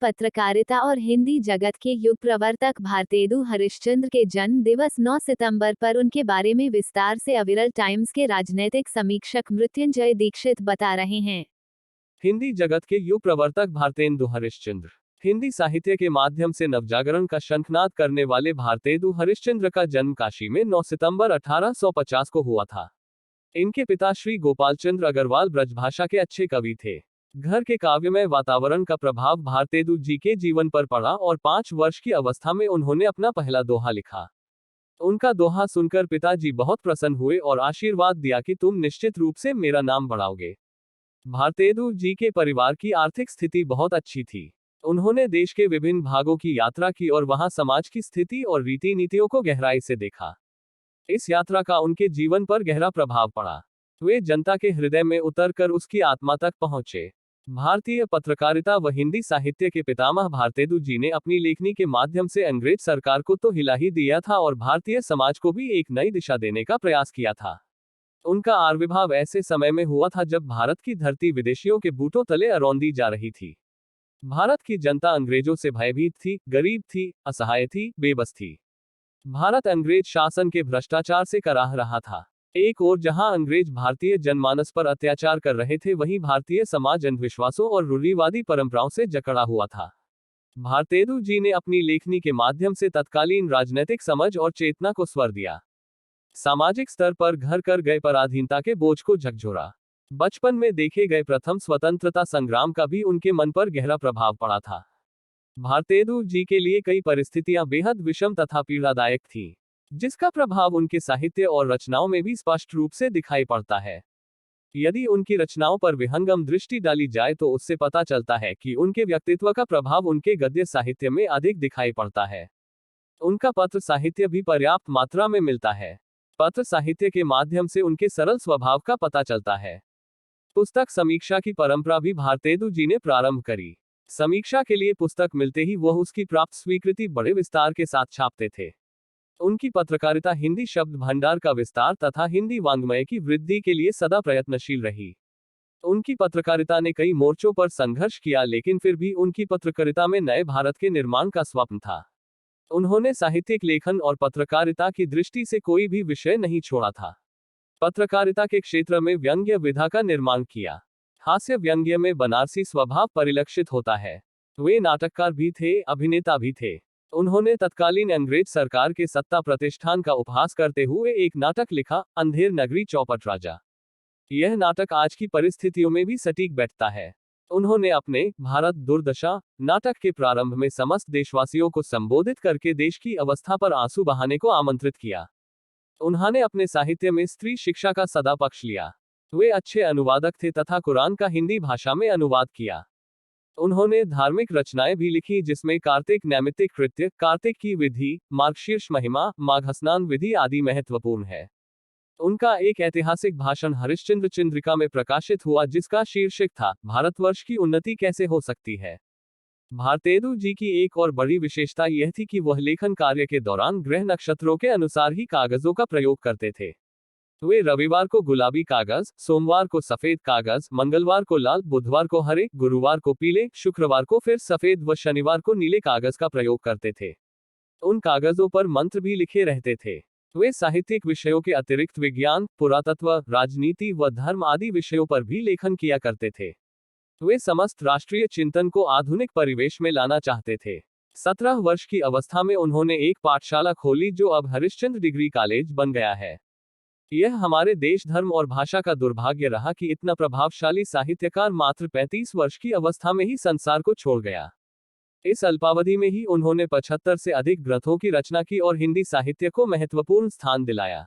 पत्रकारिता और हिंदी जगत के युग प्रवर्तक भारतेदु हरिश्चंद्र के जन्म दिवस 9 सितंबर पर उनके बारे में विस्तार से अविरल टाइम्स के राजनैतिक समीक्षक मृत्युंजय दीक्षित बता रहे हैं। हिंदी जगत के युग प्रवर्तक भारतेंदु हरिश्चंद्र। हिंदी साहित्य के माध्यम से नवजागरण का शंखनाद करने वाले भारतेदु हरिश्चंद्र का जन्म काशी में 9 सितंबर 1850 को हुआ था। इनके पिता श्री गोपालचंद्र अग्रवाल ब्रजभाषा के अच्छे कवि थे। घर के काव्यमय वातावरण का प्रभाव भारतेदु जी के जीवन पर पड़ा और 5 वर्ष की अवस्था में उन्होंने अपना पहला दोहा लिखा। उनका दोहा सुनकर पिताजी बहुत प्रसन्न हुए और आशीर्वाद दिया कि तुम निश्चित रूप से मेरा नाम बढ़ाओगे। भारतेदु जी के परिवार की आर्थिक स्थिति बहुत अच्छी थी। उन्होंने देश के विभिन्न भागों की यात्रा की और वहां समाज की स्थिति और रीति नीतियों को गहराई से देखा। इस यात्रा का उनके जीवन पर गहरा प्रभाव पड़ा। वे जनता के हृदय में उतरकर उसकी आत्मा तक पहुंचे। भारतीय पत्रकारिता व हिंदी साहित्य के पितामह भारतेदु जी ने अपनी लेखनी के माध्यम से अंग्रेज सरकार को तो हिला ही दिया था और भारतीय समाज को भी एक नई दिशा देने का प्रयास किया था। उनका आविर्भाव ऐसे समय में हुआ था जब भारत की धरती विदेशियों के बूटों तले अरौंदी जा रही थी। भारत की जनता अंग्रेजों से भयभीत थी, गरीब थी, असहाय थी, बेबस थी। भारत अंग्रेज शासन के भ्रष्टाचार से कराह रहा था। एक ओर जहां अंग्रेज भारतीय जनमानस पर अत्याचार कर रहे थे, वहीं भारतीय समाज अंधविश्वासों और रूढ़िवादी परंपराओं से जकड़ा हुआ था। भारतेदु जी ने अपनी लेखनी के माध्यम से तत्कालीन राजनीतिक समझ और चेतना को स्वर दिया। सामाजिक स्तर पर घर कर गए पराधीनता के बोझ को झकझोरा। बचपन में देखे गए प्रथम स्वतंत्रता संग्राम का भी उनके मन पर गहरा प्रभाव पड़ा था। भारतेदु जी के लिए कई परिस्थितियां बेहद विषम तथा पीड़ादायक थीं, जिसका प्रभाव उनके साहित्य और रचनाओं में भी स्पष्ट रूप से दिखाई पड़ता है। यदि उनकी रचनाओं पर विहंगम दृष्टि डाली जाए तो उससे पता चलता है कि उनके व्यक्तित्व का प्रभाव उनके गद्य साहित्य में अधिक दिखाई पड़ता है। उनका पत्र साहित्य भी पर्याप्त मात्रा में मिलता है। पत्र साहित्य के माध्यम से उनके सरल स्वभाव का पता चलता है। पुस्तक समीक्षा की परंपरा भी भारतेदु जी ने प्रारंभ करी। समीक्षा के लिए पुस्तक मिलते ही वह उसकी प्राप्त स्वीकृति बड़े विस्तार के साथ छापते थे। उनकी पत्रकारिता हिंदी शब्द भंडार का विस्तार तथा हिंदी वांग्मय की वृद्धि के लिए सदा प्रयत्नशील रही। उनकी पत्रकारिता ने कई मोर्चों पर संघर्ष किया, लेकिन फिर भी उनकी पत्रकारिता में नए भारत के निर्माण का स्वप्न था। उन्होंने साहित्यिक लेखन और पत्रकारिता की दृष्टि से कोई भी विषय नहीं छोड़ा था। पत्रकारिता के क्षेत्र में व्यंग्य विधा का निर्माण किया। हास्य व्यंग्य में बनारसी स्वभाव परिलक्षित होता है। वे नाटककार भी थे, अभिनेता भी थे। उन्होंने तत्कालीन अंग्रेज सरकार के सत्ता प्रतिष्ठान का उपहास करते हुए एक नाटक लिखा, अंधेर नगरी चौपट राजा। यह नाटक आज की परिस्थितियों में भी सटीक बैठता है। उन्होंने अपने भारत दुर्दशा नाटक के प्रारंभ में समस्त देशवासियों को संबोधित करके देश की अवस्था पर आंसू बहाने को आमंत्रित किया। उन्होंने अपने साहित्य में स्त्री शिक्षा का सदा पक्ष लिया। वे अच्छे अनुवादक थे तथा कुरान का हिंदी भाषा में अनुवाद किया। उन्होंने धार्मिक रचनाएं भी लिखी, जिसमें कार्तिक नैमित्तिक कृत्य, कार्तिक की विधि, मार्गशीर्ष महिमा, माघ स्नान विधि आदि महत्वपूर्ण है। उनका एक ऐतिहासिक भाषण हरिश्चंद्र चंद्रिका में प्रकाशित हुआ, जिसका शीर्षक था, भारतवर्ष की उन्नति कैसे हो सकती है। भारतेदु जी की एक और बड़ी विशेषता यह थी कि वह लेखन कार्य के दौरान ग्रह नक्षत्रों के अनुसार ही कागजों का प्रयोग करते थे। वे रविवार को गुलाबी कागज, सोमवार को सफेद कागज, मंगलवार को लाल, बुधवार को हरे, गुरुवार को पीले, शुक्रवार को फिर सफेद व शनिवार को नीले कागज का प्रयोग करते थे। उन कागजों पर मंत्र भी लिखे रहते थे। वे साहित्यिक विषयों के अतिरिक्त विज्ञान, पुरातत्व, राजनीति व धर्म आदि विषयों पर भी लेखन किया करते थे। वे समस्त राष्ट्रीय चिंतन को आधुनिक परिवेश में लाना चाहते थे। 17 वर्ष की अवस्था में उन्होंने एक पाठशाला खोली, जो अब हरिश्चंद्र डिग्री कॉलेज बन गया है। यह हमारे देश, धर्म और भाषा का दुर्भाग्य रहा कि इतना प्रभावशाली साहित्यकार मात्र 35 वर्ष की अवस्था में ही संसार को छोड़ गया। इस अल्पावधि में ही उन्होंने 75 से अधिक ग्रंथों की रचना की और हिंदी साहित्य को महत्वपूर्ण स्थान दिलाया।